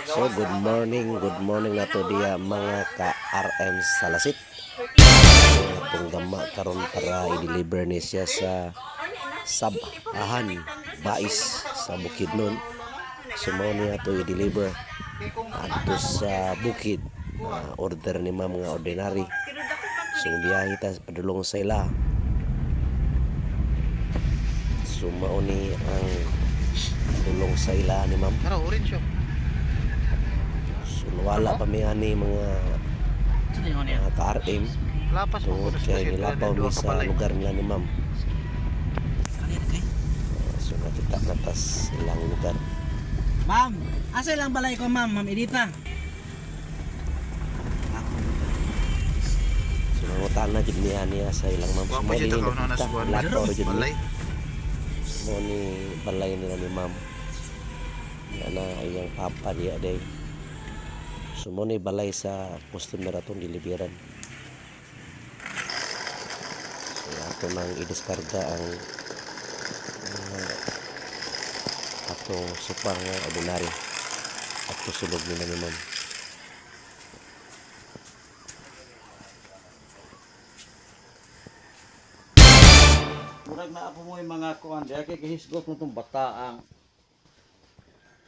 So good morning na to diya mga ka-RM Salasit. Itong gama karon para i-deliver ni siya sa Sabahan, Bais sa Bukidnon. So mao niya to i-deliver adto sa Bukid. Order ni ma'am nga ordinary. So biyahe ta padulong sa ila. So mao ni ang tulong sa ila ni ma'am. Ano, orange siya. So wala pa may ani mga ka-RM. Lapas mo Tungod ko kay nilapaw mi sa lugar nila ni ma'am. So nakita na tas ilang lugar. Ma'am, asa lang balay ko ma'am, Ma'am Edita. So nangutan na jud niya sa ilang ma'am. So mo ni lapaw jud ni. Mo ni balay nila ni ma'am. Na iyang papa diya day. So mo ni balay sa customer atong deliveran. So ato nang i-diskarga ang atong supang ordinary ato sulog nila ni ma'am. Murag na ako mo yung mga kuan diya kay gihisgot mo tong bataang.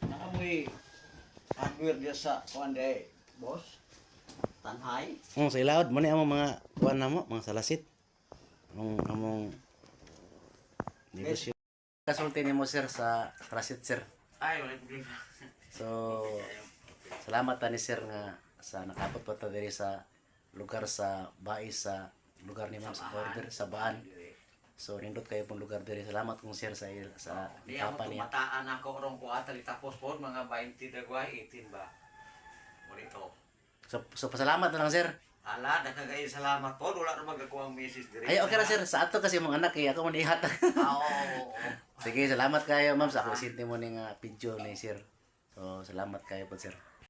Naamoy hardware diya sa kuan diya, boss. Tanhay. Sa ilawad mo ni among mga kuan namo, mga salasit. Among negosyo. Kasulti nimo sir sa salasit sir. Ay, wala problema. So salamat ta ni sir nga sa nakabot pa ta diri sa lugar sa Bais sa lugar ni ma'am sa order sa Baan. So nindot kayo pong lugar diri. Salamat kong sir sa Di ako papa niya. tumataan ako rong kuatali tapos po mga 20 dagway 18 ba. Murito. So pasalamat na lang sir. Ala, nakagayon salamat po. Wala na magakuha ang message dire. Ay okay ra sir. Sa ato kasi mga anak kay ako man ihatag. Oo. Sige, salamat kayo ma'am sa kusinti mo ning video ni sir. So salamat kayo po sir.